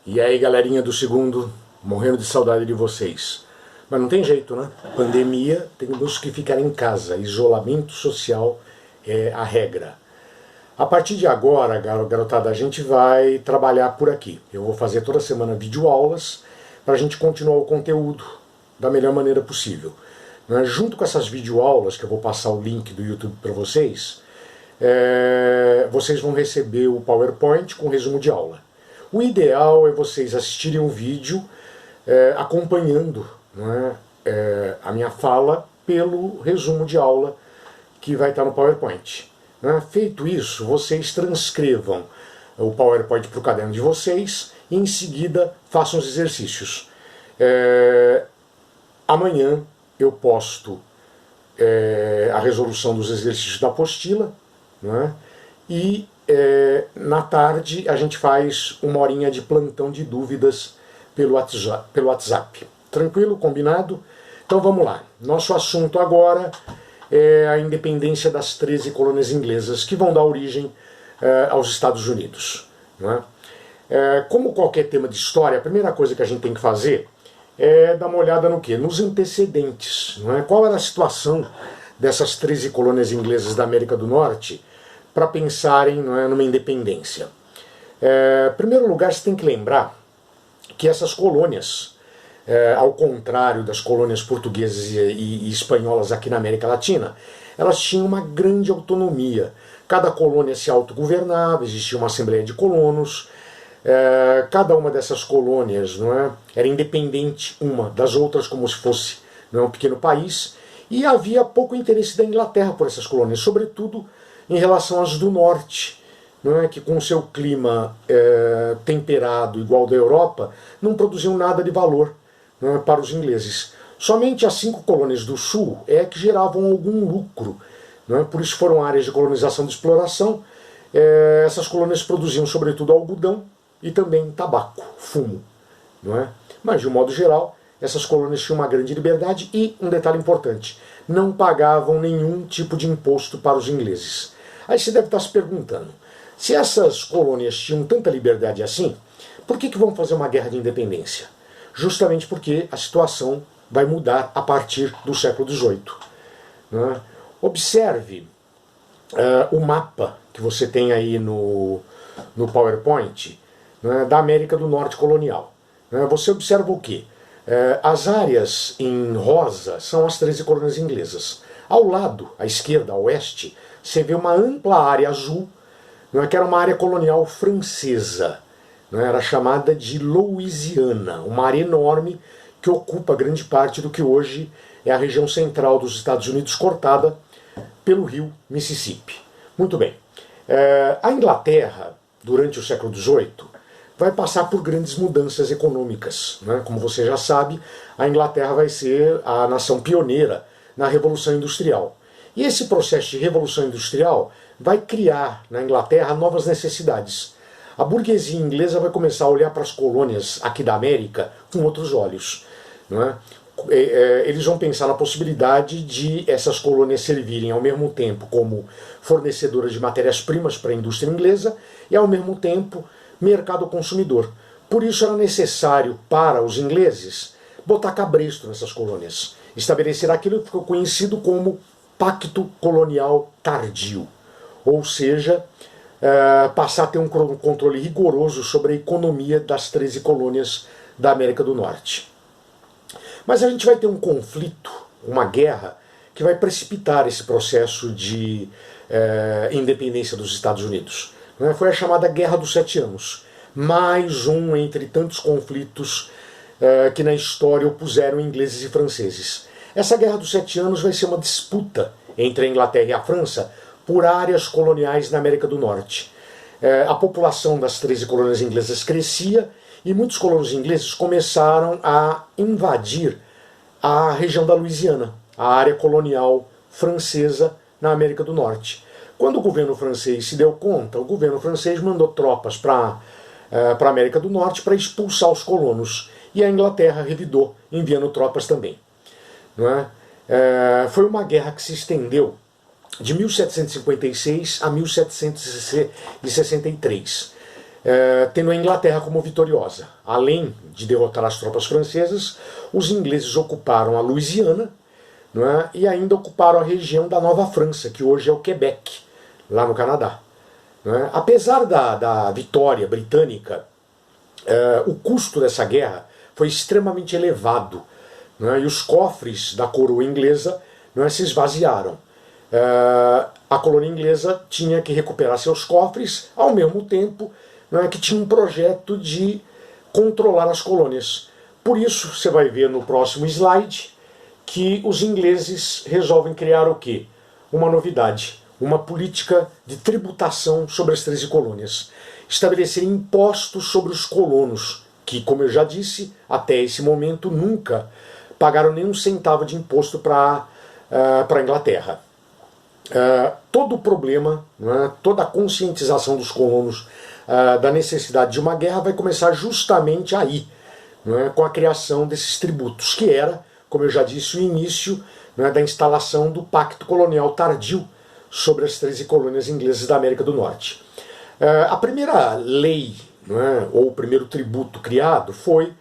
E aí, galerinha do segundo, morrendo de saudade de vocês. Mas não tem jeito, né? Pandemia, temos que ficar em casa. Isolamento social é a regra. A partir de agora, garotada, a gente vai trabalhar por aqui. Eu vou fazer toda semana videoaulas para a gente continuar o conteúdo da melhor maneira possível. Junto com essas videoaulas, que eu vou passar o link do YouTube para vocês, vocês vão receber o PowerPoint com resumo de aula. O ideal é vocês assistirem um vídeo acompanhando a minha fala pelo resumo de aula que vai estar no PowerPoint. Feito isso, vocês transcrevam o PowerPoint para o caderno de vocês e em seguida façam os exercícios. Amanhã eu posto a resolução dos exercícios da apostila, e na tarde a gente faz uma horinha de plantão de dúvidas pelo WhatsApp. Tranquilo? Combinado? Então vamos lá. Nosso assunto agora é a independência das 13 colônias inglesas que vão dar origem aos Estados Unidos. Como qualquer tema de história, a primeira coisa que a gente tem que fazer é dar uma olhada no quê? Nos antecedentes. Qual era a situação dessas 13 colônias inglesas da América do Norte para pensarem numa independência? Em primeiro lugar, você tem que lembrar que essas colônias, ao contrário das colônias portuguesas e espanholas aqui na América Latina, elas tinham uma grande autonomia. Cada colônia se autogovernava, existia uma assembleia de colonos, cada uma dessas colônias era independente uma das outras, como se fosse um pequeno país, e havia pouco interesse da Inglaterra por essas colônias, sobretudo em relação às do norte, que com o seu clima temperado igual ao da Europa, não produziam nada de valor para os ingleses. Somente as 5 colônias do sul que geravam algum lucro, por isso foram áreas de colonização e de exploração. Essas colônias produziam sobretudo algodão e também tabaco, fumo. Mas de um modo geral, essas colônias tinham uma grande liberdade e, um detalhe importante, não pagavam nenhum tipo de imposto para os ingleses. Aí você deve estar se perguntando, se essas colônias tinham tanta liberdade assim, por que vão fazer uma guerra de independência? Justamente porque a situação vai mudar a partir do século XVIII. Observe o mapa que você tem aí no PowerPoint da América do Norte colonial. Você observa o quê? As áreas em rosa são as 13 colônias inglesas. Ao lado, à esquerda, a oeste, você vê uma ampla área azul, que era uma área colonial francesa. Era chamada de Louisiana, uma área enorme que ocupa grande parte do que hoje é a região central dos Estados Unidos, cortada pelo rio Mississippi. Muito bem. A Inglaterra, durante o século XVIII, vai passar por grandes mudanças econômicas. Como você já sabe, a Inglaterra vai ser a nação pioneira na Revolução Industrial. E esse processo de Revolução Industrial vai criar na Inglaterra novas necessidades. A burguesia inglesa vai começar a olhar para as colônias aqui da América com outros olhos. Eles vão pensar na possibilidade de essas colônias servirem ao mesmo tempo como fornecedoras de matérias-primas para a indústria inglesa e ao mesmo tempo mercado consumidor. Por isso era necessário para os ingleses botar cabresto nessas colônias, estabelecer aquilo que ficou conhecido como Pacto Colonial Tardio, ou seja, passar a ter um controle rigoroso sobre a economia das 13 colônias da América do Norte. Mas a gente vai ter um conflito, uma guerra, que vai precipitar esse processo de independência dos Estados Unidos. Foi a chamada Guerra dos 7 Anos, mais um entre tantos conflitos que na história opuseram ingleses e franceses. Essa Guerra dos 7 Anos vai ser uma disputa entre a Inglaterra e a França por áreas coloniais na América do Norte. A população das 13 colônias inglesas crescia e muitos colonos ingleses começaram a invadir a região da Louisiana, a área colonial francesa na América do Norte. Quando o governo francês se deu conta, o governo francês mandou tropas para a América do Norte para expulsar os colonos. E a Inglaterra revidou, enviando tropas também. Foi uma guerra que se estendeu de 1756 a 1763. tendo a Inglaterra como vitoriosa. Além de derrotar as tropas francesas, os ingleses ocuparam a Louisiana, não é? E ainda ocuparam a região da Nova França, que hoje é o Quebec, lá no Canadá. Não é? Apesar da vitória britânica, o custo dessa guerra foi extremamente elevado, não é? E os cofres da coroa inglesa, não é, se esvaziaram. A colônia inglesa tinha que recuperar seus cofres, ao mesmo tempo, não é, que tinha um projeto de controlar as colônias. Por isso, você vai ver no próximo slide que os ingleses resolvem criar o quê? Uma novidade, uma política de tributação sobre as 13 colônias. Estabelecer impostos sobre os colonos, que, como eu já disse, até esse momento nunca pagaram nenhum centavo de imposto para a Inglaterra. Todo o problema, né, toda a conscientização dos colonos da necessidade de uma guerra vai começar justamente aí, né, com a criação desses tributos, que era, como eu já disse, o início, né, da instalação do Pacto Colonial Tardio sobre as 13 colônias inglesas da América do Norte. A primeira lei, né, ou o primeiro tributo criado foi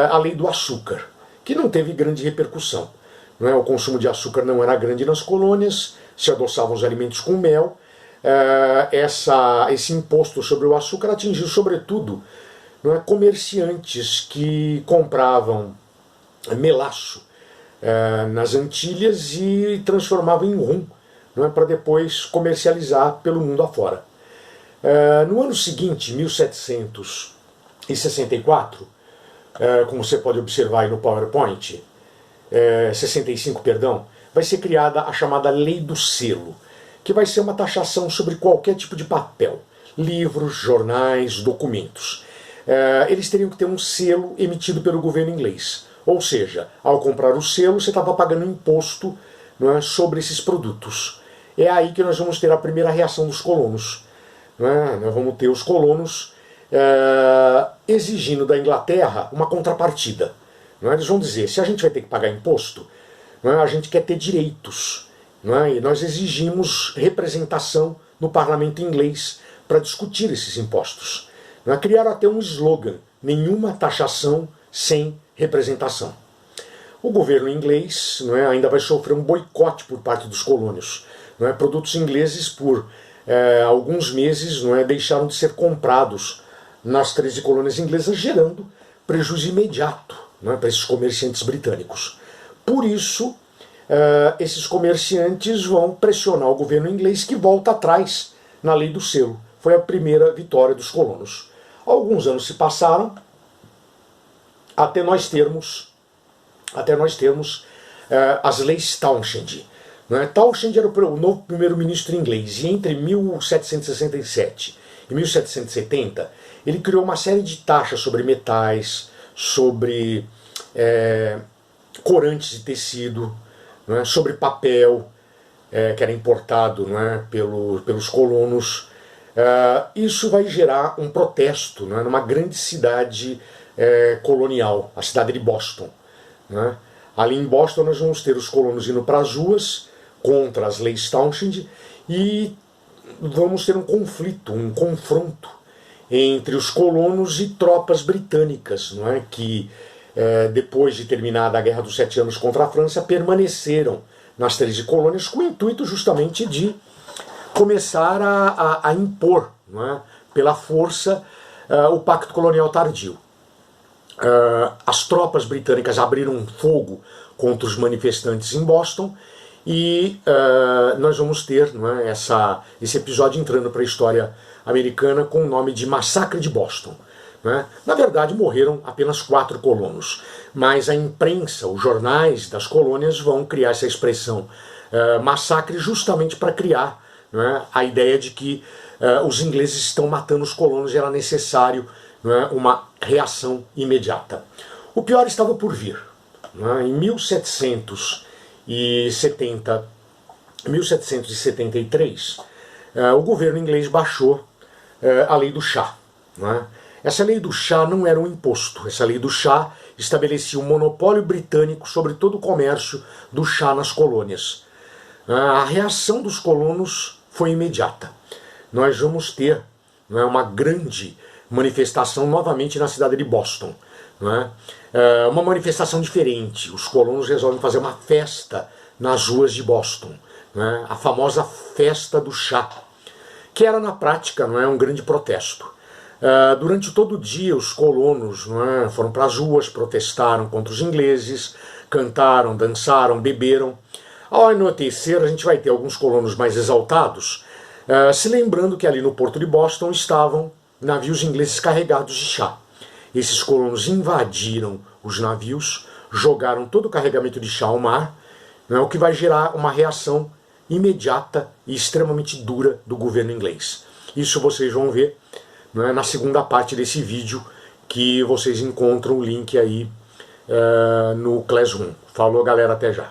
a Lei do Açúcar, que não teve grande repercussão. Né, o consumo de açúcar não era grande nas colônias, se adoçavam os alimentos com mel. Esse imposto sobre o açúcar atingiu sobretudo, não é, comerciantes que compravam melaço nas Antilhas e transformavam em rum, não é, para depois comercializar pelo mundo afora. No ano seguinte, 1764, como você pode observar aí no PowerPoint, 65, perdão, vai ser criada a chamada Lei do Selo, que vai ser uma taxação sobre qualquer tipo de papel, livros, jornais, documentos. Eles teriam que ter um selo emitido pelo governo inglês. Ou seja, ao comprar o selo, você estava pagando imposto, não é, sobre esses produtos. É aí que nós vamos ter a primeira reação dos colonos. Não é? Nós vamos ter os colonos exigindo da Inglaterra uma contrapartida. Não é? Eles vão dizer, se a gente vai ter que pagar imposto, não é, a gente quer ter direitos. Não é? E nós exigimos representação no parlamento inglês para discutir esses impostos. Não é? Criaram até um slogan, nenhuma taxação sem representação. O governo inglês, não é, ainda vai sofrer um boicote por parte dos colônios. Não é? Produtos ingleses por alguns meses, não é, deixaram de ser comprados nas 13 colônias inglesas, gerando prejuízo imediato, não é, para esses comerciantes britânicos. Por isso, esses comerciantes vão pressionar o governo inglês, que volta atrás na Lei do Selo. Foi a primeira vitória dos colonos. Alguns anos se passaram até nós termos as leis Townshend. Townshend era o novo primeiro-ministro inglês, e entre 1767 e 1770 ele criou uma série de taxas sobre metais, sobre corantes de tecido, não é, sobre papel, que era importado, não é, pelos colonos. Isso vai gerar um protesto, não é, numa grande cidade colonial, a cidade de Boston. Não é? Ali em Boston nós vamos ter os colonos indo para as ruas contra as leis Townshend e vamos ter um conflito, um confronto entre os colonos e tropas britânicas, não é? Que depois de terminada a Guerra dos 7 Anos contra a França, permaneceram nas 13 colônias com o intuito justamente de começar a impor, não é, pela força, o Pacto Colonial Tardio. As tropas britânicas abriram fogo contra os manifestantes em Boston e nós vamos ter, não é, esse episódio entrando para a história americana com o nome de Massacre de Boston. Não é? Na verdade, morreram apenas 4 colonos, mas a imprensa, os jornais das colônias vão criar essa expressão massacre justamente para criar, não é, a ideia de que os ingleses estão matando os colonos e era necessário, não é, uma reação imediata. O pior estava por vir. Não é? Em 1773, o governo inglês baixou a lei do chá. Não é? Essa lei do chá não era um imposto. Essa lei do chá estabelecia um monopólio britânico sobre todo o comércio do chá nas colônias. A reação dos colonos foi imediata. Nós vamos ter, não é, uma grande manifestação novamente na cidade de Boston. Não é? Uma manifestação diferente. Os colonos resolvem fazer uma festa nas ruas de Boston, não é? A famosa festa do chá, que era na prática, não é, um grande protesto. Durante todo o dia os colonos, não é, foram para as ruas, protestaram contra os ingleses, cantaram, dançaram, beberam. Ao anoitecer a gente vai ter alguns colonos mais exaltados, se lembrando que ali no porto de Boston estavam navios ingleses carregados de chá. Esses colonos invadiram os navios, jogaram todo o carregamento de chá ao mar, não é, o que vai gerar uma reação imediata e extremamente dura do governo inglês. Isso vocês vão ver, não é, na segunda parte desse vídeo, que vocês encontram o link aí no Classroom. Falou, galera, até já.